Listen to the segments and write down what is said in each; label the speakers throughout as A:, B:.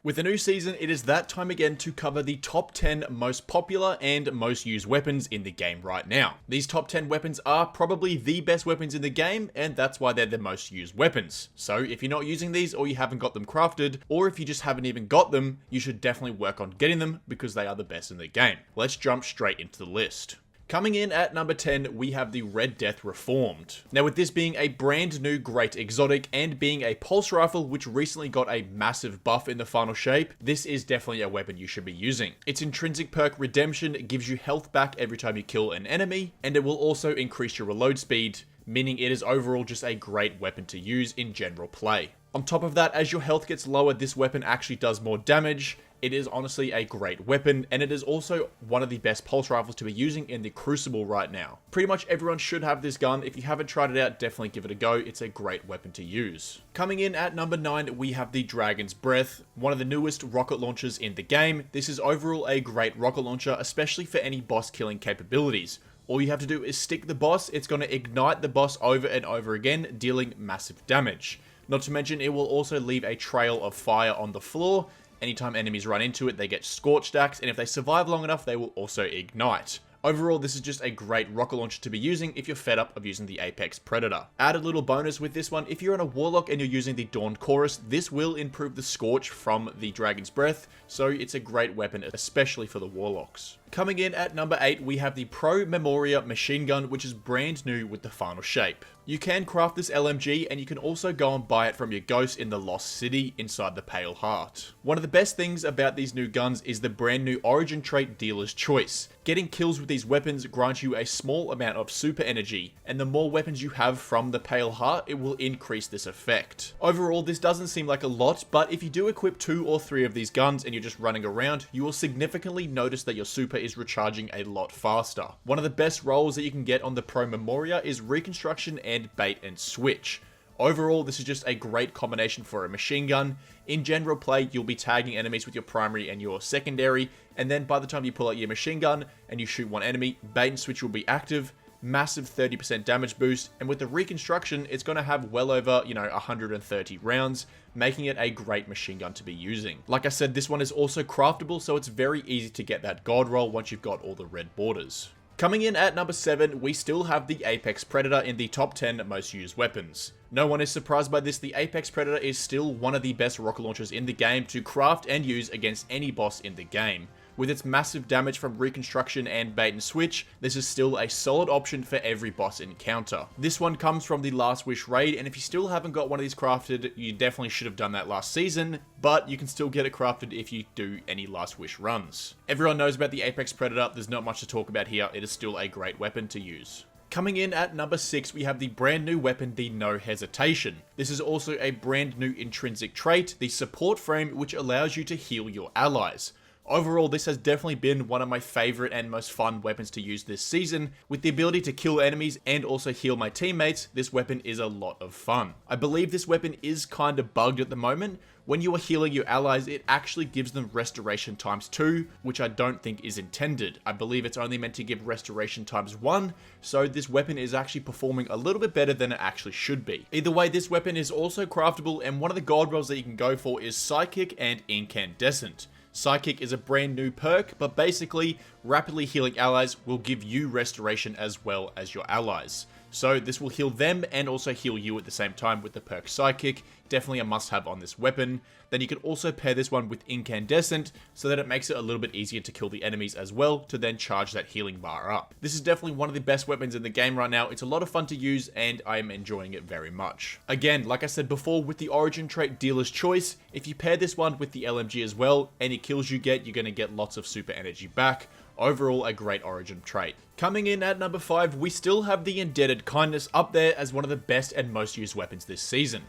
A: With the new season, it is that time again to cover the top 10 most popular and most used weapons in the game right now. These top 10 weapons are probably the best weapons in the game, and that's why they're the most used weapons. So if you're not using these, or you haven't got them crafted, or if you just haven't even got them, you should definitely work on getting them because they are the best in the game. Let's jump straight into the list. Coming in at number 10, we have the Red Death Reformed. Now with this being a brand new great exotic and being a pulse rifle which recently got a massive buff in the final shape, this is definitely a weapon you should be using. Its intrinsic perk Redemption gives you health back every time you kill an enemy, and it will also increase your reload speed, meaning it is overall just a great weapon to use in general play. On top of that, as your health gets lower, this weapon actually does more damage. It is honestly a great weapon, and it is also one of the best pulse rifles to be using in the Crucible right now. Pretty much everyone should have this gun. If you haven't tried it out, definitely give it a go. It's a great weapon to use. Coming in at number 9, we have the Dragon's Breath, one of the newest rocket launchers in the game. This is overall a great rocket launcher, especially for any boss killing capabilities. All you have to do is stick the boss. It's going to ignite the boss over and over again, dealing massive damage. Not to mention, it will also leave a trail of fire on the floor. Anytime enemies run into it, they get scorched axe, and if they survive long enough, they will also ignite. Overall, this is just a great rocket launcher to be using if you're fed up of using the Apex Predator. Added little bonus with this one, if you're on a Warlock and you're using the Dawn Chorus, this will improve the Scorch from the Dragon's Breath, so it's a great weapon, especially for the Warlocks. Coming in at number 8, we have the Pro Memoria machine gun, which is brand new with the final shape. You can craft this LMG, and you can also go and buy it from your ghost in the Lost City inside the Pale Heart. One of the best things about these new guns is the brand new Origin trait Dealer's Choice. Getting kills with these weapons grants you a small amount of super energy, and the more weapons you have from the Pale Heart, it will increase this effect. Overall, this doesn't seem like a lot, but if you do equip 2 or 3 of these guns and you're just running around, you will significantly notice that your super is recharging a lot faster. One of the best roles that you can get on the Pro Memoria is Reconstruction and Bait and Switch. Overall, this is just a great combination for a machine gun. In general play, you'll be tagging enemies with your primary and your secondary, and then by the time you pull out your machine gun and you shoot one enemy, Bait and Switch will be active, massive 30% damage boost, and with the Reconstruction, it's going to have well over, 130 rounds, making it a great machine gun to be using. Like I said, this one is also craftable, so it's very easy to get that gold roll once you've got all the red borders. Coming in at number 7, we still have the Apex Predator in the top 10 most used weapons. No one is surprised by this, the Apex Predator is still one of the best rocket launchers in the game to craft and use against any boss in the game. With its massive damage from Reconstruction and Bait and Switch, this is still a solid option for every boss encounter. This one comes from the Last Wish raid, and if you still haven't got one of these crafted, you definitely should have done that last season, but you can still get it crafted if you do any Last Wish runs. Everyone knows about the Apex Predator, there's not much to talk about here, it is still a great weapon to use. Coming in at number 6, we have the brand new weapon, the No Hesitation. This is also a brand new intrinsic trait, the Support Frame, which allows you to heal your allies. Overall, this has definitely been one of my favorite and most fun weapons to use this season. With the ability to kill enemies and also heal my teammates, this weapon is a lot of fun. I believe this weapon is kind of bugged at the moment. When you are healing your allies, it actually gives them restoration ×2, which I don't think is intended. I believe it's only meant to give restoration ×1, so this weapon is actually performing a little bit better than it actually should be. Either way, this weapon is also craftable, and one of the gold rolls that you can go for is Psychic and Incandescent. Psychic is a brand new perk, but basically, rapidly healing allies will give you restoration as well as your allies. So this will heal them and also heal you at the same time with the perk Psychic. Definitely a must-have on this weapon. Then you can also pair this one with Incandescent so that it makes it a little bit easier to kill the enemies as well to then charge that healing bar up. This is definitely one of the best weapons in the game right now. It's a lot of fun to use and I am enjoying it very much. Again, like I said before, with the Origin trait Dealer's Choice, if you pair this one with the LMG as well, any kills you get, you're going to get lots of super energy back. Overall, a great Origin trait. Coming in at number 5, we still have the Indebted Kindness up there as one of the best and most used weapons this season.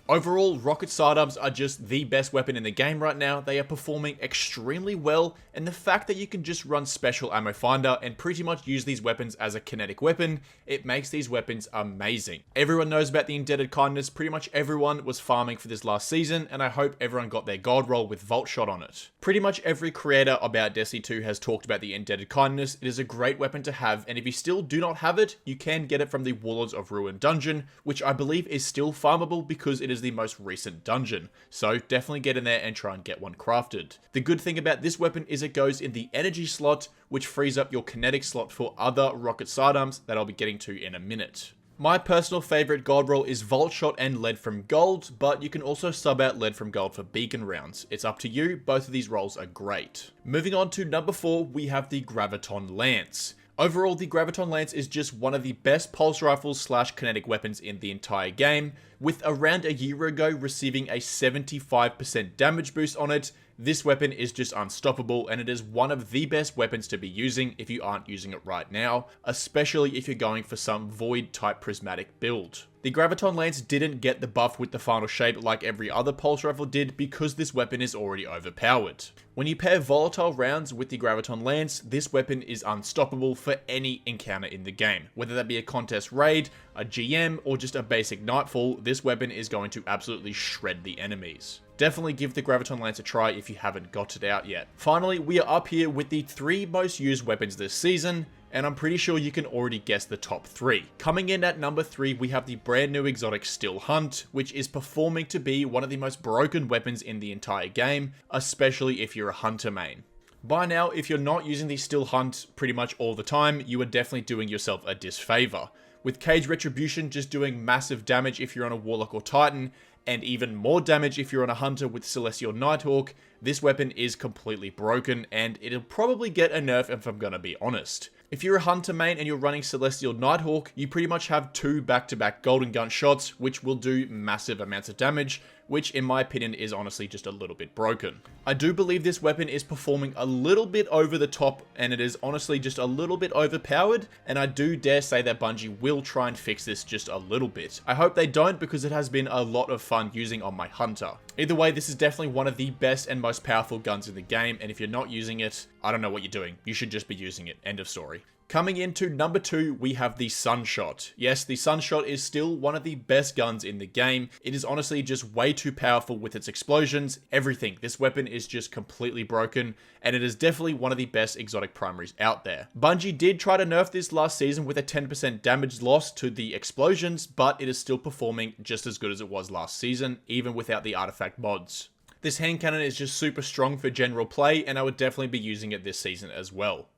A: Overall, rocket sidearms are just the best weapon in the game right now. They are performing extremely well, and the fact that you can just run Special Ammo Finder and pretty much use these weapons as a kinetic weapon, it makes these weapons amazing. Everyone knows about the Indebted Kindness. Pretty much everyone was farming for this last season, and I hope everyone got their gold roll with Vault Shot on it. Pretty much every creator about Destiny 2 has talked about the Indebted Kindness. It is a great weapon to have, and if you still do not have it, you can get it from the Warlords of Ruin dungeon, which I believe is still farmable because it is is the most recent dungeon, so definitely get in there and try and get one crafted. The good thing about this weapon is it goes in the energy slot, which frees up your kinetic slot for other rocket sidearms that I'll be getting to in a minute. My personal favorite gold roll is Vault Shot and Lead from Gold, but you can also sub out Lead from Gold for beacon rounds. It's up to you, both of these rolls are great. Moving on to number 4, we have the Graviton Lance. Overall, the Graviton Lance is just one of the best pulse rifles / kinetic weapons in the entire game, with around a year ago receiving a 75% damage boost on it. This weapon is just unstoppable, and it is one of the best weapons to be using if you aren't using it right now, especially if you're going for some Void type prismatic build. The Graviton Lance didn't get the buff with the final shape like every other pulse rifle did because this weapon is already overpowered. When you pair volatile rounds with the Graviton Lance, this weapon is unstoppable for any encounter in the game. Whether that be a contest raid, a GM, or just a basic nightfall, this weapon is going to absolutely shred the enemies. Definitely give the Graviton Lance a try if you haven't got it out yet. Finally, we are up here with the 3 most used weapons this season, and I'm pretty sure you can already guess the top 3. Coming in at number 3, we have the brand new exotic Still Hunt, which is performing to be one of the most broken weapons in the entire game, especially if you're a hunter main. By now, if you're not using the Still Hunt pretty much all the time, you are definitely doing yourself a disfavor. With Cage Retribution just doing massive damage if you're on a Warlock or Titan, and even more damage if you're on a Hunter with Celestial Nighthawk, this weapon is completely broken, and it'll probably get a nerf if I'm gonna be honest. If you're a Hunter main and you're running Celestial Nighthawk, you pretty much have 2 back-to-back Golden Gun shots, which will do massive amounts of damage, which in my opinion is honestly just a little bit broken. I do believe this weapon is performing a little bit over the top, and it is honestly just a little bit overpowered, and I do dare say that Bungie will try and fix this just a little bit. I hope they don't, because it has been a lot of fun using on my Hunter. Either way, this is definitely one of the best and most powerful guns in the game, and if you're not using it, I don't know what you're doing. You should just be using it. End of story. Coming into number 2, we have the Sunshot. Yes, the Sunshot is still one of the best guns in the game. It is honestly just way too powerful with its explosions, everything. This weapon is just completely broken, and it is definitely one of the best exotic primaries out there. Bungie did try to nerf this last season with a 10% damage loss to the explosions, but it is still performing just as good as it was last season, even without the artifact mods. This hand cannon is just super strong for general play, and I would definitely be using it this season as well.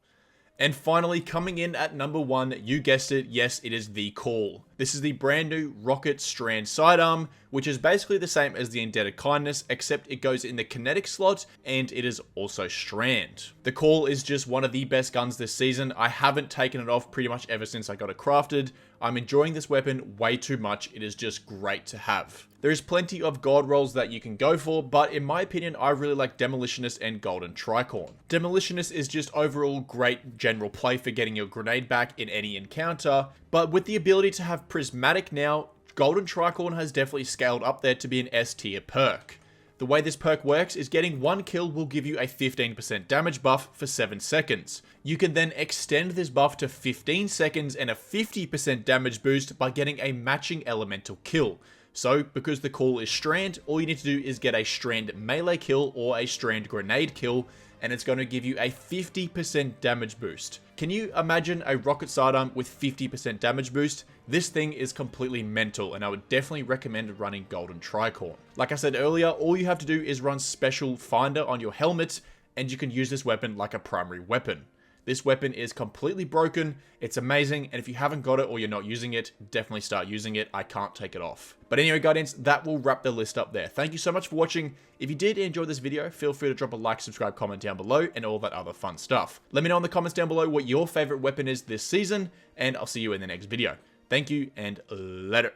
A: And finally, coming in at number 1, you guessed it, yes, it is the Call. This is the brand new Rocket Strand sidearm, which is basically the same as the Indebted Kindness, except it goes in the kinetic slot, and it is also strand. The Call is just one of the best guns this season. I haven't taken it off pretty much ever since I got it crafted. I'm enjoying this weapon way too much. It is just great to have. There is plenty of gold rolls that you can go for, but in my opinion, I really like Demolitionist and Golden Tricorn. Demolitionist is just overall great general play for getting your grenade back in any encounter, but with the ability to have Prismatic now, Golden Tricorn has definitely scaled up there to be an S tier perk. The way this perk works is getting 1 kill will give you a 15% damage buff for 7 seconds. You can then extend this buff to 15 seconds and a 50% damage boost by getting a matching elemental kill. So, because the Call is strand, all you need to do is get a strand melee kill or a strand grenade kill, and it's going to give you a 50% damage boost. Can you imagine a rocket sidearm with 50% damage boost? This thing is completely mental, and I would definitely recommend running Golden Tricorn. Like I said earlier, all you have to do is run Special Finder on your helmet, and you can use this weapon like a primary weapon. This weapon is completely broken, it's amazing, and if you haven't got it or you're not using it, definitely start using it. I can't take it off. But anyway, Guardians, that will wrap the list up there. Thank you so much for watching. If you did enjoy this video, feel free to drop a like, subscribe, comment down below, and all that other fun stuff. Let me know in the comments down below what your favorite weapon is this season, and I'll see you in the next video. Thank you, and later.